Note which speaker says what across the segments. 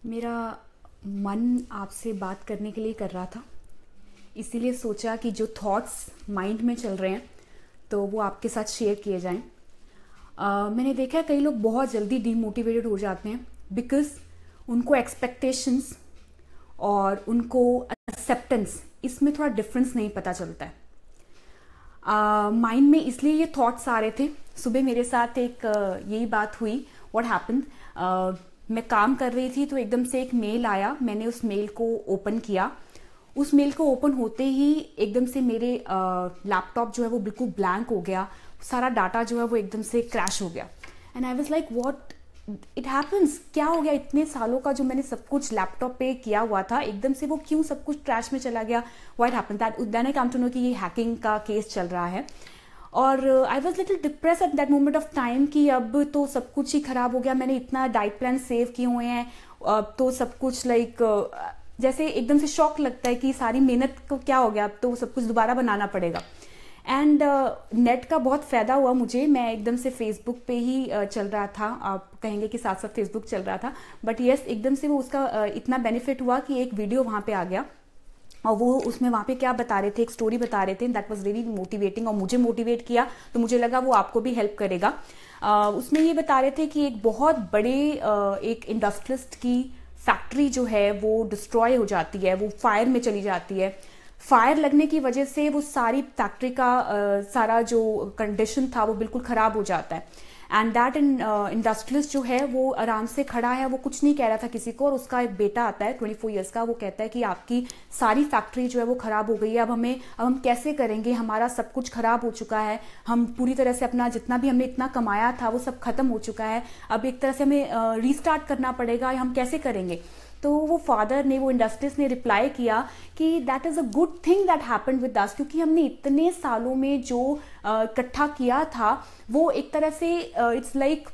Speaker 1: मेरा मन आपसे बात करने के लिए कर रहा था, इसीलिए सोचा कि जो थॉट्स माइंड में चल रहे हैं तो वो आपके साथ शेयर किए जाएं। मैंने देखा है कई लोग बहुत जल्दी डीमोटिवेटेड हो जाते हैं बिकॉज उनको एक्सपेक्टेशंस और उनको एक्सेप्टेंस इसमें थोड़ा डिफरेंस नहीं पता चलता है। माइंड में इसलिए ये थॉट्स आ रहे थे। सुबह मेरे साथ एक यही बात हुई। व्हाट हैपेंड, मैं काम कर रही थी तो एकदम से एक मेल आया। मैंने उस मेल को ओपन किया। उस मेल को ओपन होते ही एकदम से मेरे लैपटॉप जो है वो बिल्कुल ब्लैंक हो गया। सारा डाटा जो है वो एकदम से क्रैश हो गया। And I was like what it happens, क्या हो गया? इतने सालों का जो मैंने सब कुछ लैपटॉप पे किया हुआ था एकदम से वो क्यों सब कुछ ट्रैश में चला गया? What happened that then I come to know कि ये हैकिंग का केस चल रहा है। और I was little depress at that moment of time कि अब तो सब कुछ ही खराब हो गया। मैंने इतना डाइट प्लान सेव किए हुए हैं, अब तो सब कुछ जैसे एकदम से शॉक लगता है कि सारी मेहनत को क्या हो गया, अब तो सब कुछ दोबारा बनाना पड़ेगा। एंड नेट का बहुत फ़ायदा हुआ मुझे। मैं एकदम से फेसबुक पे ही चल रहा था, आप कहेंगे कि साथ साथ फेसबुक चल रहा था, बट यस एकदम से वो उसका इतना बेनिफिट हुआ कि एक वीडियो वहाँ पे आ गया और वो उसमें वहाँ पे क्या बता रहे थे, एक स्टोरी बता रहे थे। दैट वाज रियली मोटिवेटिंग और मुझे मोटिवेट किया, तो मुझे लगा वो आपको भी हेल्प करेगा। उसमें ये बता रहे थे कि एक बहुत बड़े एक इंडस्ट्रियलिस्ट की फैक्ट्री जो है वो डिस्ट्रॉय हो जाती है, वो फायर में चली जाती है। फायर लगने की वजह से वो सारी फैक्ट्री का सारा जो कंडीशन था वो बिल्कुल खराब हो जाता है। एंड दैट इंडस्ट्रियलिस्ट जो है वो आराम से खड़ा है, वो कुछ नहीं कह रहा था किसी को। और उसका एक बेटा आता है 24 ईयर्स का, वो कहता है कि आपकी सारी फैक्ट्री जो है वो खराब हो गई है, अब हम कैसे करेंगे? हमारा सब कुछ खराब हो चुका है, हम पूरी तरह से अपना जितना भी हमने इतना कमाया था वो सब खत्म हो चुका है, अब एक तरह से हमें रीस्टार्ट करना पड़ेगा, हम कैसे करेंगे? तो वो फादर ने, वो इंडस्ट्रियलिस्ट ने रिप्लाई किया कि that is a good thing that happened with us, क्योंकि हमने इतने सालों में जो इकट्ठा किया था वो एक तरह से इट्स लाइक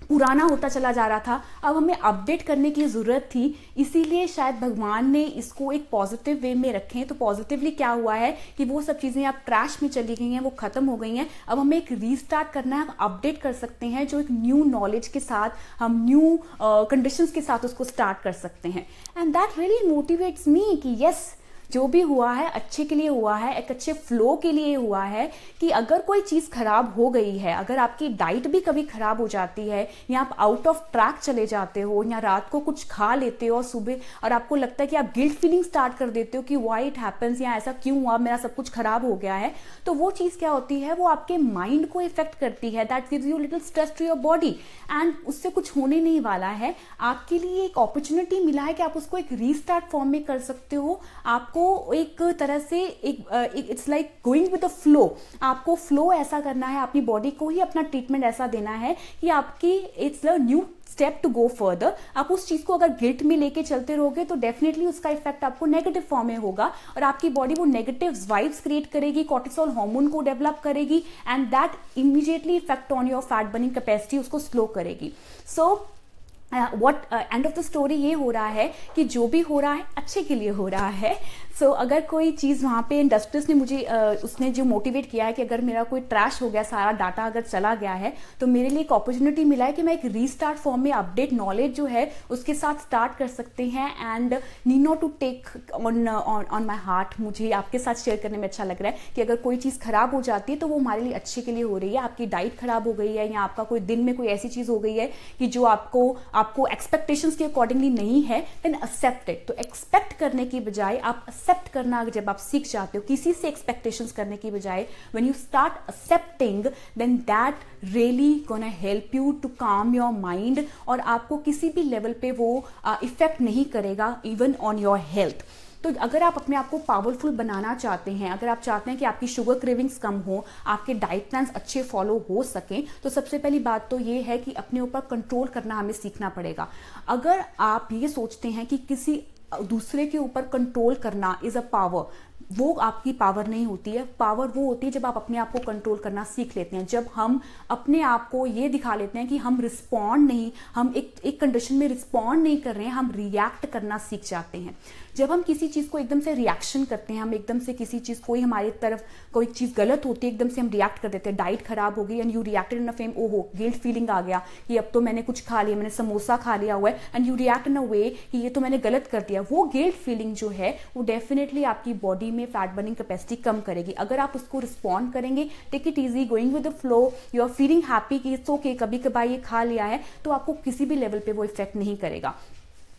Speaker 1: पुराना होता चला जा रहा था, अब हमें अपडेट करने की ज़रूरत थी। इसीलिए शायद भगवान ने इसको एक पॉजिटिव वे में रखें। तो पॉजिटिवली क्या हुआ है कि वो सब चीज़ें अब ट्रैश में चली गई हैं, वो ख़त्म हो गई हैं। अब हमें एक रीस्टार्ट करना है, हम अपडेट कर सकते हैं, जो एक न्यू नॉलेज के साथ, हम न्यू कंडीशंस के साथ उसको स्टार्ट कर सकते हैं। And that really motivates me कि यस, जो भी हुआ है अच्छे के लिए हुआ है, एक अच्छे फ्लो के लिए हुआ है। कि अगर कोई चीज़ खराब हो गई है, अगर आपकी डाइट भी कभी खराब हो जाती है, या आप आउट ऑफ ट्रैक चले जाते हो, या रात को कुछ खा लेते हो और सुबह और आपको लगता है कि आप गिल्ट फीलिंग स्टार्ट कर देते हो कि व्हाई इट हैपेंस, या ऐसा क्यों हुआ, मेरा सब कुछ खराब हो गया है, तो वो चीज़ क्या होती है, वो आपके माइंड को इफेक्ट करती है। That gives you little stress to your body and उससे कुछ होने नहीं वाला है। आपके लिए एक अपॉर्चुनिटी मिला है कि आप उसको एक रीस्टार्ट फॉर्म में कर सकते हो। आपको एक तरह से it's like going with the flow. आपको फ्लो ऐसा करना है, अपनी बॉडी को ही अपना ट्रीटमेंट ऐसा देना है कि आपकी it's a new step to go further. आप उस चीज को अगर गिल्ट में लेके चलते रहोगे तो डेफिनेटली उसका इफेक्ट आपको नेगेटिव फॉर्म में होगा और आपकी बॉडी वो नेगेटिव वाइब्स क्रिएट करेगी, कॉर्टिसोल हार्मोन को डेवलप करेगी and that immediately effect on your fat burning capacity उसको स्लो करेगी। So what end of the story ये हो रहा है कि जो भी हो रहा है अच्छे के लिए हो रहा है। सो अगर कोई चीज़ वहाँ पे इंडस्ट्रीज ने मुझे उसने जो मोटिवेट किया है कि अगर मेरा कोई ट्रैश हो गया, सारा डाटा अगर चला गया है, तो मेरे लिए एक अपॉर्चुनिटी मिला है कि मैं एक रीस्टार्ट फॉर्म में अपडेट नॉलेज जो है उसके साथ स्टार्ट कर सकते हैं। And need not to take on my heart. मुझे आपके साथ शेयर करने में अच्छा लग रहा है कि अगर कोई चीज़ खराब हो जाती है तो वो हमारे लिए अच्छे के लिए हो रही है। आपकी डाइट खराब हो गई है, या आपका कोई दिन में कोई ऐसी चीज़ हो गई है कि जो आपको एक्सपेक्टेशंस के अकॉर्डिंगली नहीं है, देन एक्सेप्ट इट। तो एक्सपेक्ट करने की बजाय आप एक्सेप्ट करना जब आप सीख जाते हो, किसी से एक्सपेक्टेशंस करने की बजाय when you start accepting, then that really gonna help you to calm your mind और आपको किसी भी लेवल पे वो इफेक्ट नहीं करेगा इवन ऑन योर हेल्थ। तो अगर आप अपने आप को पावरफुल बनाना चाहते हैं, अगर आप चाहते हैं कि आपकी शुगर क्रेविंग्स कम हो, आपके डाइट प्लान्स अच्छे फॉलो हो सकें, तो सबसे पहली बात तो ये है कि अपने ऊपर कंट्रोल करना हमें सीखना पड़ेगा। अगर आप ये सोचते हैं कि किसी दूसरे के ऊपर कंट्रोल करना इज अ पावर, वो आपकी पावर नहीं होती है। पावर वो होती है जब आप अपने आप को कंट्रोल करना सीख लेते हैं, जब हम अपने आप को ये दिखा लेते हैं कि हम रिस्पॉन्ड नहीं, हम एक कंडीशन में रिस्पॉन्ड नहीं कर रहे हैं, हम रिएक्ट करना सीख जाते हैं। जब हम किसी चीज़ को एकदम से रिएक्शन करते हैं, हम एकदम से किसी चीज़, कोई हमारी तरफ कोई चीज़ गलत होती है, एकदम से हम रिएक्ट कर देते हैं, डाइट खराब हो गई and you reacted in a fame, ओहो गिल्ट फीलिंग आ गया कि अब तो मैंने कुछ खा लिया, मैंने समोसा खा लिया हुआ है, एंड यू रिएक्ट इन अ वे कि ये तो मैंने गलत कर दिया। वो गिल्ट फीलिंग जो है वो डेफिनेटली आपकी बॉडी में फैट बर्निंग कैपेसिटी कम करेगी। अगर आप उसको रिस्पॉन्ड करेंगे, take it easy, going with the flow, you are feeling happy कि इट्स ओके, कभी कभार ये खा लिया है, तो आपको किसी भी लेवल पे वो इफेक्ट नहीं करेगा।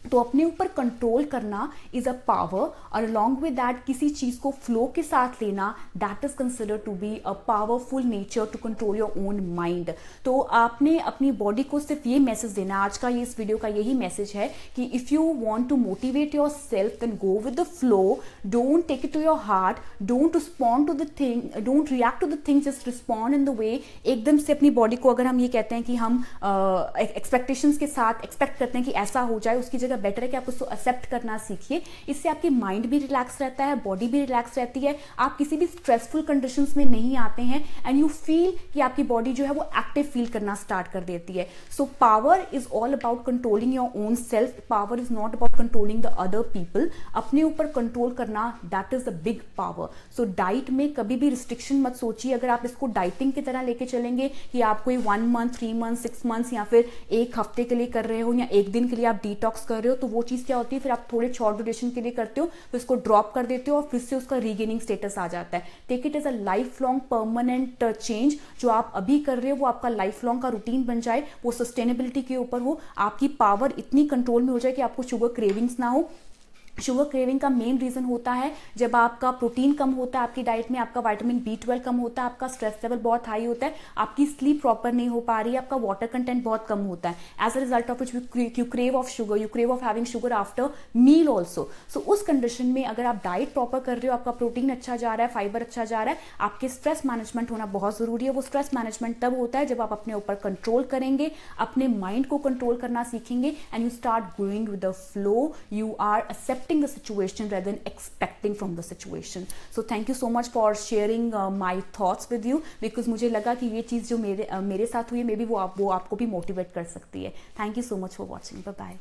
Speaker 1: तो अपने ऊपर कंट्रोल करना इज अ पावर, और अलॉन्ग विद दैट किसी चीज को फ्लो के साथ लेना, that is considered to be a powerful nature to control your own mind. तो आपने अपनी बॉडी को सिर्फ ये मैसेज देना, आज का ये इस वीडियो का यही मैसेज है कि if you want to motivate yourself then go with the flow, don't take it to your heart, don't respond to the thing, don't react to the thing, just respond in the way. एकदम से अपनी body को, अगर हम ये कहते हैं कि हम एक्सपेक्टेशंस के साथ एक्सपेक्ट करते हैं कि ऐसा हो जाए, उसकी जगह बेटर है कि आप उसको एक्सेप्ट करना सीखिए। इससे आपकी माइंड भी रिलैक्स रहता है, बॉडी भी रिलैक्स रहती है, आप किसी भी स्ट्रेसफुल कंडीशंस में नहीं आते हैं, एंड यू फील कि आपकी बॉडी जो है वो एक्टिव फील करना स्टार्ट कर देती है। So power is all about controlling your own self, power is not about controlling the other people. अपने ऊपर कंट्रोल करना, that is the big power. So diet में कभी भी रिस्ट्रिक्शन मत सोचिए। अगर आप इसको डाइटिंग की तरह लेके चलेंगे कि आप कोई 1 मंथ, 3 मंथ, 6 मंथ्स या फिर 1 हफ्ते के लिए कर रहे हो या 1 दिन के लिए आप डिटॉक्स कर रहे हो, तो वो चीज क्या होती है, फिर आप थोड़े शॉर्ट ड्यूरेशन के लिए करते हो, फिर उसको ड्रॉप कर देते हो और फिर से उसका रीगेनिंग स्टेटस आ जाता है। Take it as a lifelong permanent change. जो आप अभी कर रहे हो वो आपका लाइफ लॉन्ग का रूटीन बन जाए, वो सस्टेनेबिलिटी के ऊपर हो, आपकी पावर इतनी कंट्रोल में हो जाए कि आपको शुगर क्रेविंग्स ना हो। शुगर क्रेविंग का मेन रीजन होता है जब आपका प्रोटीन कम होता है आपकी डाइट में, आपका विटामिन B12 कम होता है, आपका स्ट्रेस लेवल बहुत हाई होता है, आपकी स्लीप प्रॉपर नहीं हो पा रही है, आपका वाटर कंटेंट बहुत कम होता है। As a result of which you crave of sugar, you crave of having sugar after meal also. So उस कंडीशन में अगर आप डाइट प्रॉपर कर रहे हो, आपका प्रोटीन अच्छा जा रहा है, फाइबर अच्छा जा रहा है, आपके स्ट्रेस मैनेजमेंट होना बहुत जरूरी है। वो स्ट्रेस मैनेजमेंट तब होता है जब आप अपने ऊपर कंट्रोल करेंगे, अपने माइंड को कंट्रोल करना सीखेंगे, and you start going with the flow, you are accepting the situation rather than expecting from the situation. So thank you so much for sharing my thoughts with you, because मुझे लगा कि ये चीज़ जो मेरे साथ हुई है, मे बी वो आपको भी मोटिवेट कर सकती है। Thank you so much for watching. Bye bye.